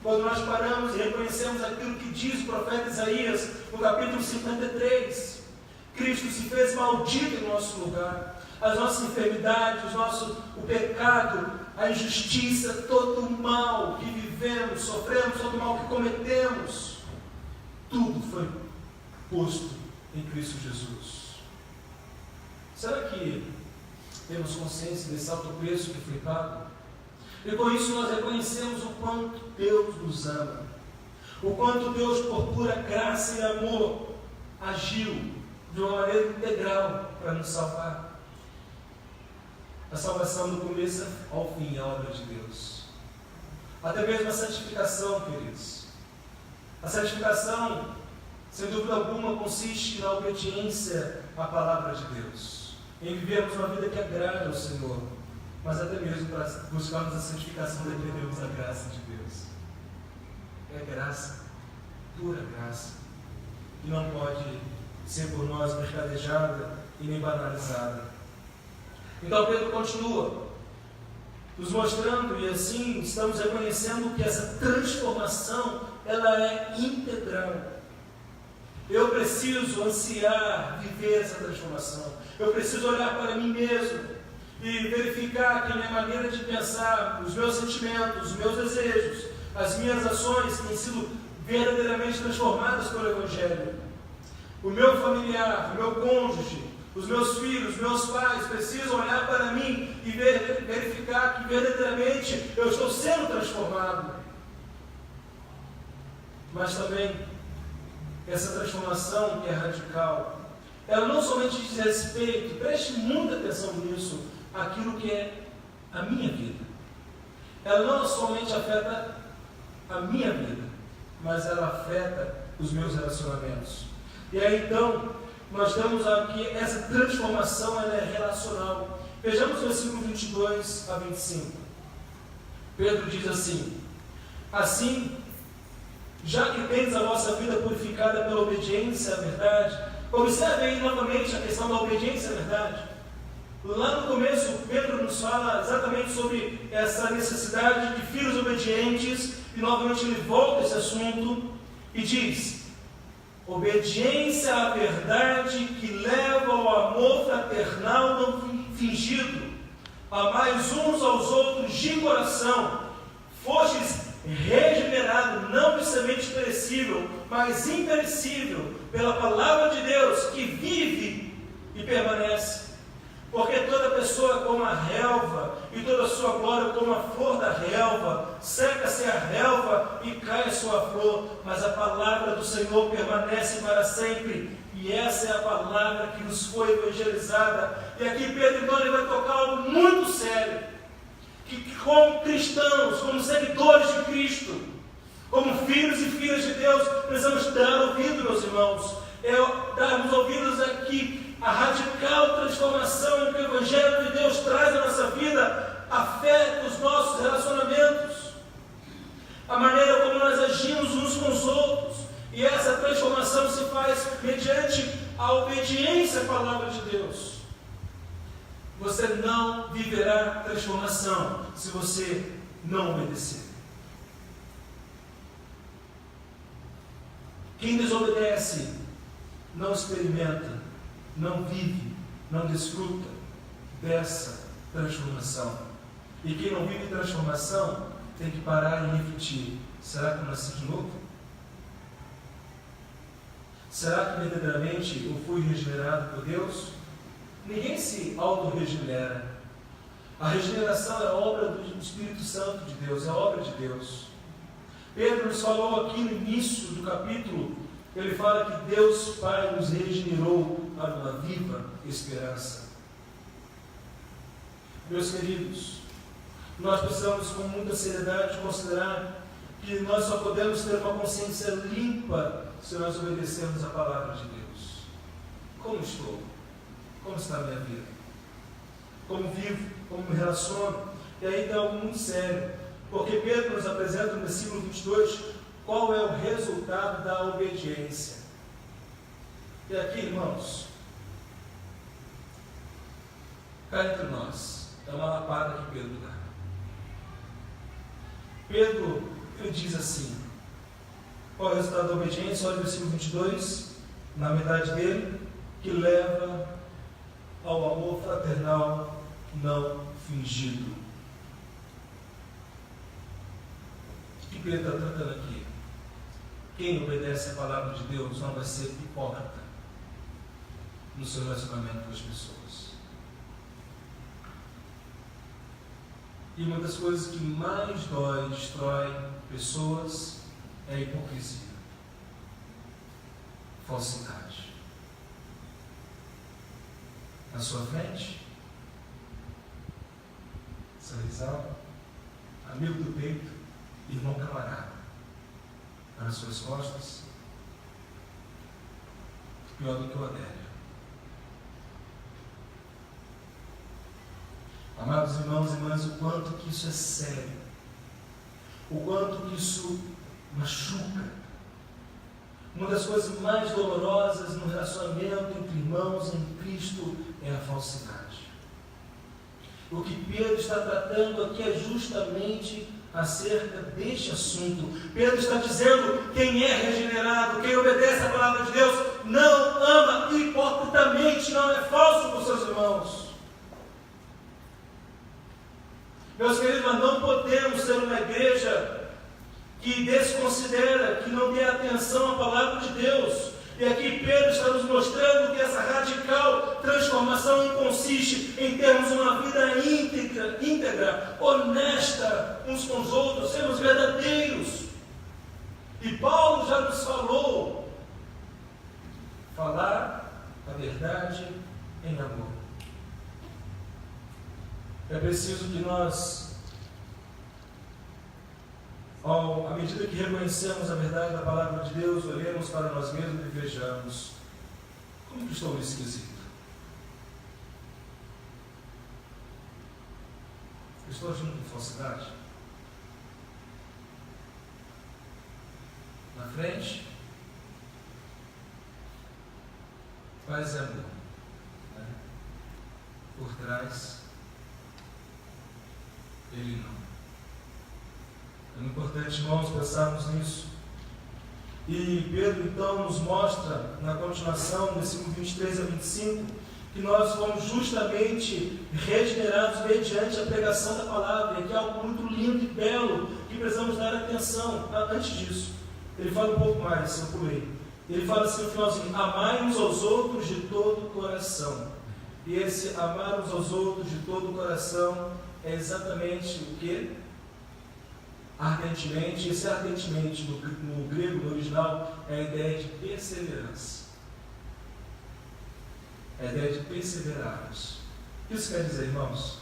Quando nós paramos e reconhecemos aquilo que diz o profeta Isaías, no capítulo 53, Cristo se fez maldito em nosso lugar. As nossas enfermidades, o pecado, a injustiça, todo o mal que vivemos, sofremos, todo o mal que cometemos, tudo foi posto em Cristo Jesus. Será que temos consciência desse alto preço que foi pago? E com isso nós reconhecemos o quanto Deus nos ama, o quanto Deus, por pura graça e amor, agiu de uma maneira integral para nos salvar. A salvação do começo ao fim é a obra de Deus. Até mesmo a santificação, queridos. A santificação, sem dúvida alguma, consiste na obediência à palavra de Deus, em vivermos uma vida que agrade ao Senhor, mas até mesmo para buscarmos a santificação dependemos da graça de Deus. É graça, pura graça, que não pode ser por nós mercadejada e nem banalizada. Então Pedro continua nos mostrando, e assim estamos reconhecendo que essa transformação, ela é integral. Eu preciso ansiar viver essa transformação. Eu preciso olhar para mim mesmo e verificar que a minha maneira de pensar, os meus sentimentos, os meus desejos, as minhas ações têm sido verdadeiramente transformadas pelo Evangelho. O meu familiar, o meu cônjuge, os meus filhos, os meus pais precisam olhar para mim e verificar que verdadeiramente eu estou sendo transformado. Mas também essa transformação que é radical, ela não somente diz respeito, preste muita atenção nisso, aquilo que é a minha vida. Ela não somente afeta a minha vida, mas ela afeta os meus relacionamentos. E aí então, nós temos aqui essa transformação, ela é relacional. Vejamos o versículo 22 a 25. Pedro diz assim: assim, já que tendes a vossa vida purificada pela obediência à verdade. Observe aí novamente a questão da obediência à verdade. Lá no começo, Pedro nos fala exatamente sobre essa necessidade de filhos obedientes, e novamente ele volta a esse assunto e diz: obediência à verdade que leva ao amor fraternal não fingido, amais uns aos outros de coração, fostes regenerado, não de semente perecível, mas imperecível, pela palavra de Deus, que vive e permanece. Porque toda pessoa como a relva, e toda a sua glória como a flor da relva, seca-se a relva e cai a sua flor, mas a palavra do Senhor permanece para sempre. E essa é a palavra que nos foi evangelizada. E aqui Pedro então ele vai tocar algo muito sério, que como cristãos, como seguidores de Cristo, como filhos e filhas de Deus, precisamos dar ouvido, meus irmãos. Darmos ouvidos aqui a radical transformação que o Evangelho de Deus traz à nossa vida, afeta os nossos relacionamentos, a maneira como nós agimos uns com os outros, e essa transformação se faz mediante a obediência à palavra de Deus. Você não viverá transformação se você não obedecer. Quem desobedece não experimenta, não vive, não desfruta dessa transformação. E quem não vive transformação tem que parar e refletir: será que eu nasci de novo? Será que verdadeiramente eu fui regenerado por Deus? Ninguém se auto-regenera. A regeneração é a obra do Espírito Santo de Deus, é a obra de Deus. Pedro nos falou aqui no início do capítulo, ele fala que Deus Pai nos regenerou para uma viva esperança. Meus queridos, nós precisamos com muita seriedade considerar que nós só podemos ter uma consciência limpa se nós obedecermos a palavra de Deus. Como estou? Como está a minha vida? Como vivo? Como me relaciono? E aí tem algo muito sério, porque Pedro nos apresenta no versículo 22 qual é o resultado da obediência. E aqui, irmãos, cá entre nós, é uma lapada que Pedro dá. Pedro, ele diz assim, qual é o resultado da obediência? Olha o versículo 22, na metade dele, que leva ao amor fraternal não fingido. O que Pedro está tratando aqui? Quem obedece a palavra de Deus não vai ser hipócrita no seu relacionamento com as pessoas. E uma das coisas que mais destrói pessoas é a hipocrisia, falsidade. Na sua frente, sorrisal, amigo do peito, irmão camarada. Nas suas costas, pior do que o adélio. Amados irmãos e irmãs, o quanto que isso é sério, o quanto que isso machuca. Uma das coisas mais dolorosas no relacionamento entre irmãos em Cristo é a falsidade. O que Pedro está tratando aqui é justamente acerca deste assunto. Pedro está dizendo: quem é regenerado, quem obedece à palavra de Deus, não ama hipocritamente, não é falso com seus irmãos. Meus queridos, mas não podemos ser uma igreja que desconsidera, que não dê atenção à palavra de Deus. E aqui Pedro está nos mostrando que essa radical transformação consiste em termos uma vida íntegra, honesta uns com os outros, sermos verdadeiros. E Paulo já nos falou, falar a verdade em amor. É preciso que nós, à medida que reconhecemos a verdade da palavra de Deus, olhemos para nós mesmos e vejamos: como que estou nesse quesito? Estou agindo com falsidade? Na frente, paz e amor, né? Por trás, ele não. É importante, irmãos, pensarmos nisso. E Pedro então nos mostra, na continuação, no versículo 23 a 25, que nós fomos justamente regenerados mediante a pregação da palavra. E aqui é algo muito lindo e belo que precisamos dar atenção. Antes disso, ele fala um pouco mais, eu pulei. Ele fala assim no finalzinho: amai uns aos outros de todo o coração. E esse amar uns aos outros de todo o coração é exatamente o que? Ardentemente. Esse ardentemente no grego, no original, é a ideia de perseverança. É a ideia de perseverarmos. O que isso quer dizer, irmãos?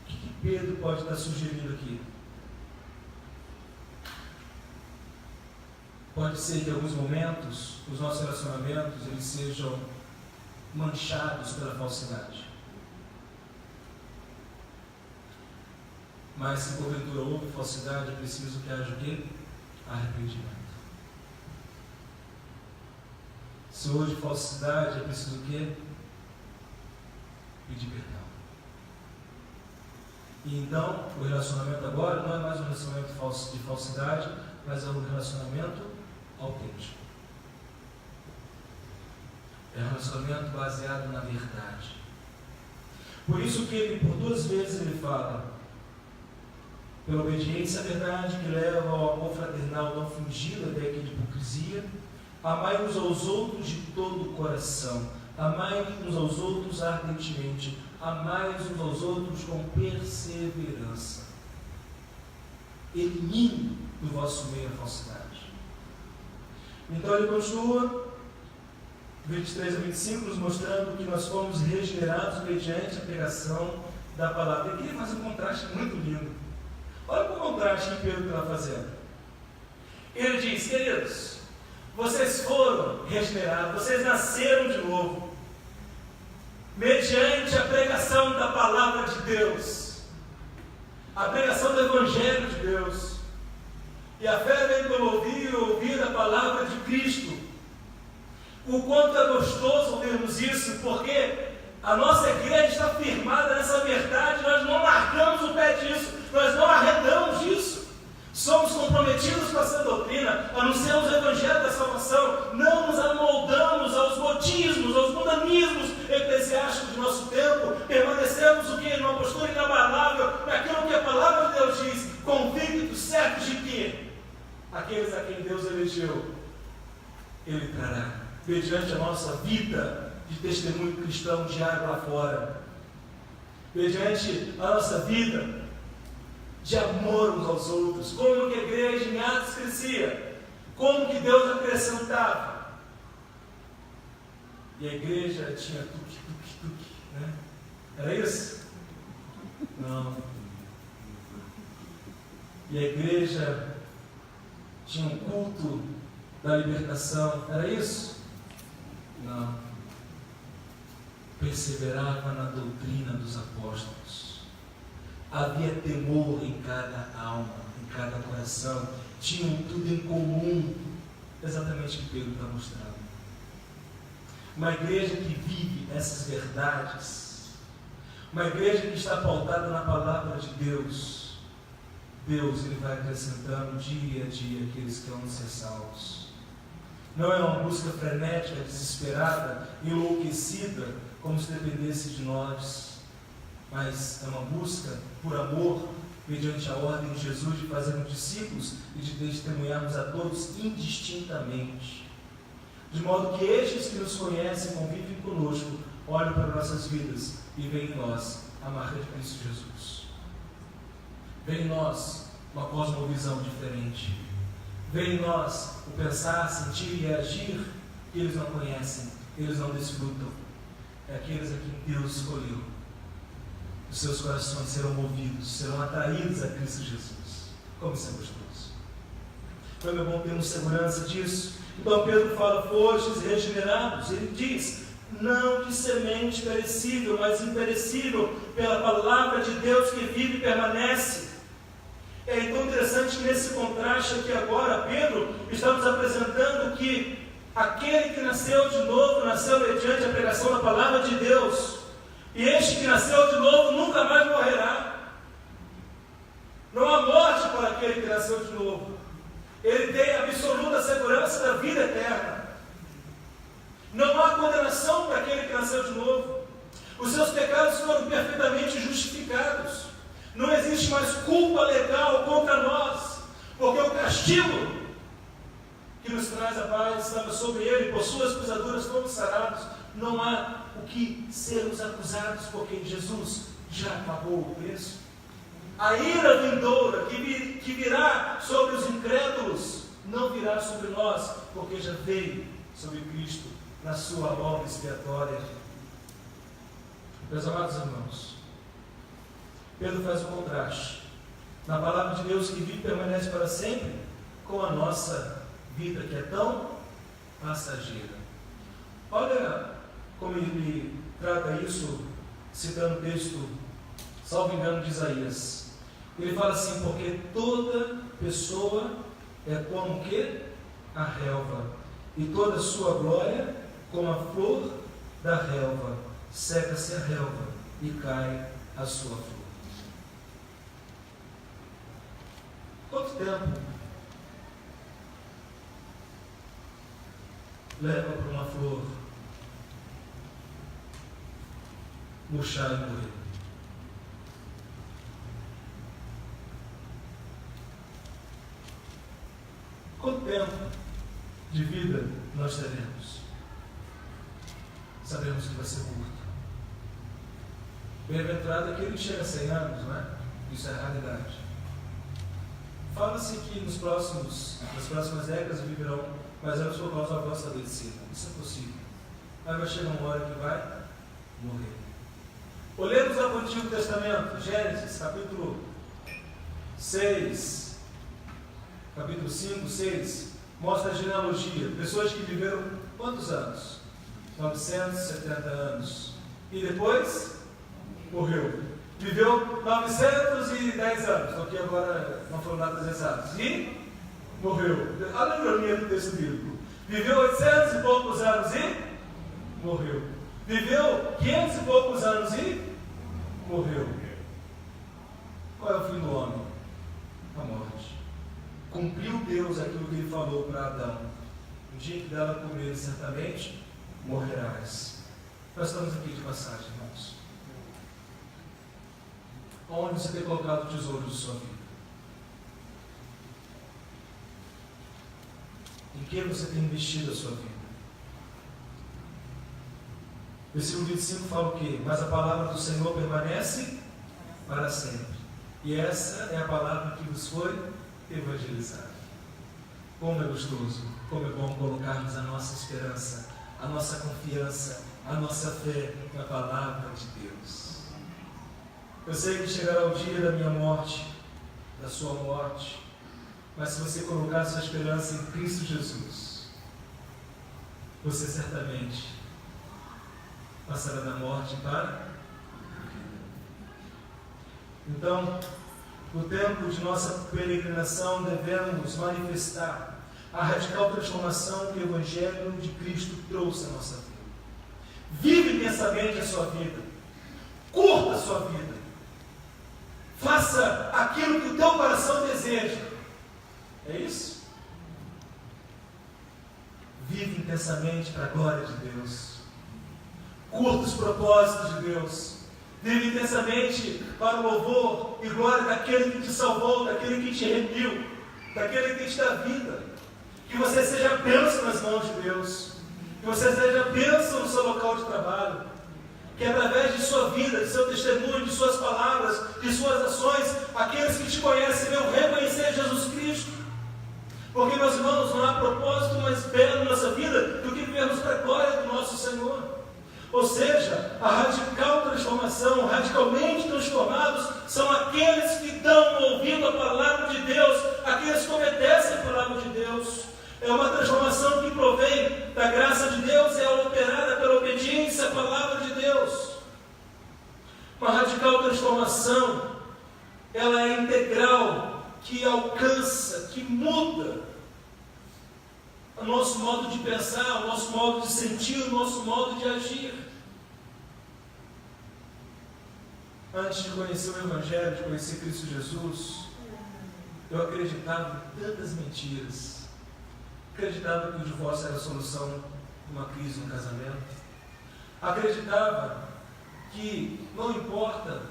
O que Pedro pode estar sugerindo aqui? Pode ser que em alguns momentos os nossos relacionamentos eles sejam manchados pela falsidade. Mas se porventura houve falsidade, é preciso que haja o quê? Arrependimento. Se houve falsidade, é preciso o quê? Pedir perdão. E então, o relacionamento agora não é mais um relacionamento de falsidade, mas é um relacionamento autêntico. É um relacionamento baseado na verdade. Por isso que ele, por 2 vezes, ele fala: pela obediência à verdade que leva ao amor fraternal não fingido, a ideia aqui de hipocrisia. Amai uns aos outros de todo o coração. Amai uns aos outros ardentemente. Amai uns aos outros com perseverança. Elimine do vosso meio a falsidade. Então ele continua 23 a 25, nos mostrando que nós fomos regenerados mediante a pregação da palavra. E aqui faz um contraste muito lindo. Olha o contraste que Pedro está fazendo. Ele diz: queridos, vocês foram regenerados, vocês nasceram de novo, mediante a pregação da palavra de Deus, a pregação do Evangelho de Deus. E a fé vem pelo ouvir a palavra de Cristo. O quanto é gostoso ouvirmos isso, porque a nossa igreja está firmada nessa verdade, nós não largamos o pé disso, nós não arredamos disso. Somos comprometidos com essa doutrina, anunciamos o Evangelho da salvação, não nos amoldamos aos modismos, aos mundanismos eclesiásticos do nosso tempo, permanecemos o que? Numa postura inabalável, naquilo que a palavra de Deus diz, convictos, certos de que aqueles a quem Deus elegeu, Ele trará, mediante a nossa vida de testemunho cristão diário lá fora, mediante a nossa vida de amor uns aos outros, como que a igreja em Atos crescia, como que Deus acrescentava. E a igreja tinha tuque, né? Era isso? Não. E a igreja tinha um culto da libertação, era isso? Não. Perseverava na doutrina dos apóstolos. Havia temor em cada alma, em cada coração. Tinham tudo em comum. Exatamente o que Pedro está mostrando. Uma igreja que vive essas verdades. Uma igreja que está pautada na palavra de Deus. Deus, Ele vai acrescentando dia a dia aqueles que vão ser salvos. Não é uma busca frenética, desesperada, enlouquecida, como se dependesse de nós. Mas é uma busca por amor, mediante a ordem de Jesus de fazermos discípulos e de testemunharmos a todos indistintamente. De modo que estes que nos conhecem, convivem conosco, olham para nossas vidas e veem em nós a marca de Cristo Jesus. Vem em nós uma cosmovisão diferente. Vem em nós o pensar, sentir e agir que eles não conhecem, eles não desfrutam. É aqueles a quem Deus escolheu. Os seus corações serão movidos, serão atraídos a Cristo Jesus. Como isso é gostoso. Como é bom termos segurança disso. Então Pedro fala: fostes regenerados. Ele diz: não de semente perecível, mas imperecível, pela palavra de Deus que vive e permanece. É então interessante que nesse contraste aqui agora, Pedro está nos apresentando que aquele que nasceu de novo, nasceu mediante a pregação da palavra de Deus. E este que nasceu de novo nunca mais morrerá. Não há morte para aquele que nasceu de novo. Ele tem a absoluta segurança da vida eterna. Não há condenação para aquele que nasceu de novo. Os seus pecados foram perfeitamente justificados. Não existe mais culpa legal contra nós, porque o castigo que nos traz a paz estava sobre ele, por suas pisaduras fomos sarados. Não há o que sermos acusados, porque Jesus já pagou o preço. A ira vindoura que virá sobre os incrédulos não virá sobre nós, porque já veio sobre Cristo na sua obra expiatória. Meus amados irmãos, Pedro faz um contraste na palavra de Deus que vive e permanece para sempre, com a nossa vida que é tão passageira. Olha como ele trata isso, citando o texto, salvo engano, de Isaías. Ele fala assim: porque toda pessoa é como que? A relva, e toda a sua glória como a flor da relva. Seca-se a relva e cai a sua flor. Quanto tempo leva para uma flor murchar e morrer? Quanto tempo de vida nós teremos? Sabemos que vai ser curto. Bem-aventurado aquele que chega a 100 anos, não é? Isso é a realidade. Fala-se que nas próximas décadas viverão mais anos por causa do avanço da medicina. Isso é possível. mas vai chegar uma hora que vai morrer. Olhemos lá para o Antigo Testamento, Gênesis, capítulo 6, capítulo 5, 6, mostra a genealogia. Pessoas que viveram quantos anos? 970 anos. E depois morreu. Viveu 910 anos, porque agora não foram datas exatas. E morreu. Olha a ironia do texto bíblico. Viveu 800 e poucos anos e morreu. Viveu 500 e poucos anos e morreu. Qual é o fim do homem? A morte. Cumpriu Deus aquilo que Ele falou para Adão. No dia que dela comer, certamente morrerás. Nós estamos aqui de passagem, irmãos. Onde você tem colocado o tesouro de sua vida? Em que você tem investido a sua vida? Versículo 25 fala o quê? Mas a palavra do Senhor permanece para sempre. E essa é a palavra que vos foi evangelizada. Como é gostoso, como é bom colocarmos a nossa esperança, a nossa confiança, a nossa fé na palavra de Deus. Eu sei que chegará o dia da minha morte, da sua morte, mas se você colocar sua esperança em Cristo Jesus, você certamente passará da morte para a vida. Então, no tempo de nossa peregrinação, devemos manifestar a radical transformação que o Evangelho de Cristo trouxe à nossa vida. Vive intensamente a sua vida, curta a sua vida, faça aquilo que o teu coração deseja. É isso? Vive intensamente para a glória de Deus. Curta os propósitos de Deus. Vive intensamente para o louvor e glória daquele que te salvou, daquele que te remiu, daquele que te dá vida. Que você seja bênção nas mãos de Deus. Que você seja bênção no seu local de trabalho. Que através de sua vida, de seu testemunho, de suas palavras, de suas ações, aqueles que te conhecem venham reconhecer Jesus Cristo. Porque, meus irmãos, não há propósito mais belo na nossa vida do que vivermos para a glória do nosso Senhor. Ou seja, a radical transformação, radicalmente transformados, são aqueles que estão ouvindo a palavra de Deus, aqueles que obedecem a palavra de Deus. É uma transformação que provém da graça de Deus e é operada pela obediência à palavra de Deus. Uma radical transformação, ela é integral, que alcança, que muda o nosso modo de pensar, o nosso modo de sentir, o nosso modo de agir. Antes de conhecer o Evangelho, de conhecer Cristo Jesus, eu acreditava em tantas mentiras. Acreditava que o divórcio era a solução de uma crise no casamento. Acreditava que não importa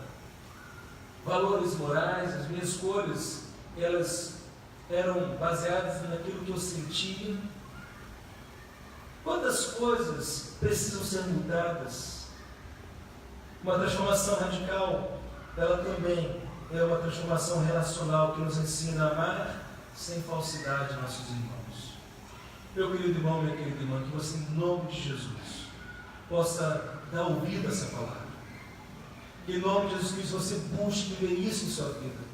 valores morais, as minhas escolhas, elas eram baseadas naquilo que eu sentia. Quantas coisas precisam ser mudadas? Uma transformação radical, ela também é uma transformação relacional que nos ensina a amar sem falsidade nossos irmãos. Meu querido irmão, minha querida irmã, que você, em nome de Jesus, possa dar ouvido a essa palavra. Que em nome de Jesus Cristo você busque ver isso em sua vida.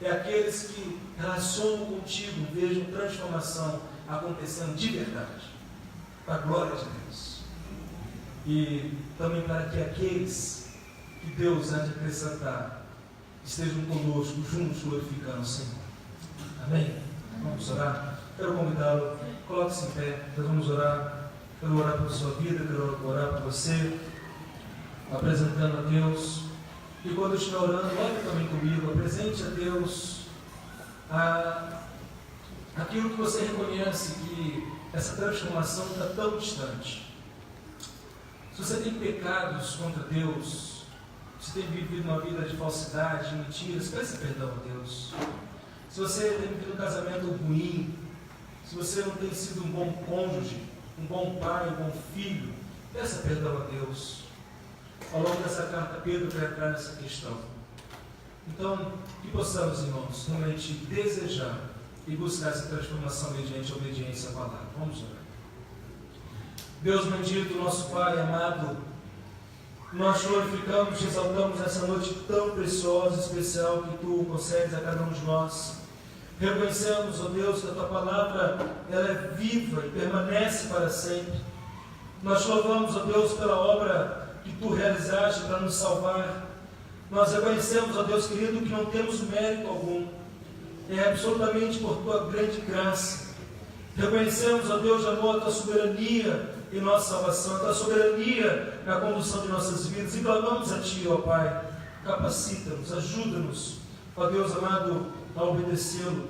É aqueles que relacionam contigo, vejam transformação acontecendo de verdade, para a glória de Deus. E também para que aqueles que Deus há de acrescentar estejam conosco, juntos glorificando o Senhor. Amém? Vamos orar? Quero convidá-lo, coloque-se em pé, nós vamos orar. Quero orar pela sua vida, quero orar por você, apresentando a Deus. E quando eu estiver orando, ore também comigo, apresente a Deus aquilo que você reconhece que essa transformação está tão distante. Se você tem pecados contra Deus, se tem vivido uma vida de falsidade, de mentiras, peça perdão a Deus. Se você tem vivido um casamento ruim, se você não tem sido um bom cônjuge, um bom pai, um bom filho, peça perdão a Deus. Ao longo dessa carta, Pedro vai entrar nessa questão. Então, que possamos, irmãos, realmente desejar e buscar essa transformação mediante a obediência à palavra. Vamos orar. Deus bendito, nosso Pai amado, nós glorificamos, te exaltamos essa noite tão preciosa e especial que Tu concedes a cada um de nós. Reconhecemos, ó Deus, que a Tua palavra ela é viva e permanece para sempre. Nós louvamos, ó Deus, pela obra que Tu realizaste para nos salvar. Nós reconhecemos, ó Deus querido, que não temos mérito algum. É absolutamente por Tua grande graça. Reconhecemos, ó Deus de amor, a Tua soberania em nossa salvação, a Tua soberania na condução de nossas vidas. E clamamos a Ti, ó Pai, capacita-nos, ajuda-nos, ó Deus amado, a obedecê-lo.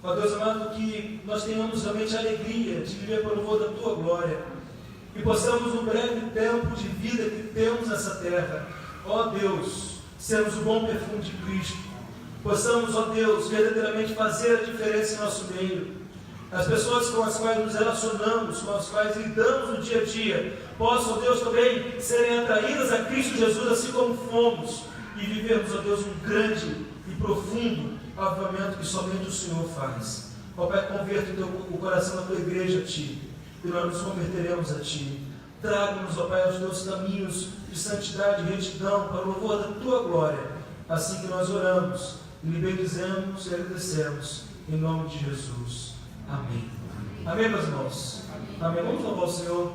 Ó Deus amado, que nós tenhamos realmente a alegria de viver para o louvor da Tua glória. E possamos, no breve tempo de vida que temos nessa terra, ó Deus, sermos o bom perfume de Cristo. Possamos, ó Deus, verdadeiramente fazer a diferença em nosso meio. As pessoas com as quais nos relacionamos, com as quais lidamos no dia a dia, possam, ó Deus, também serem atraídas a Cristo Jesus, assim como fomos, e vivermos, ó Deus, um grande e profundo avivamento que somente o Senhor faz. Ó Pai, converta o coração da Tua igreja a Ti, e nós nos converteremos a Ti. Traga-nos, ó Pai, aos Teus caminhos de santidade e retidão para o louvor da Tua glória, assim que nós oramos, e lhe bendizemos e agradecemos, em nome de Jesus. Amém. Amém, meus irmãos? Amém. Vamos louvar o Senhor.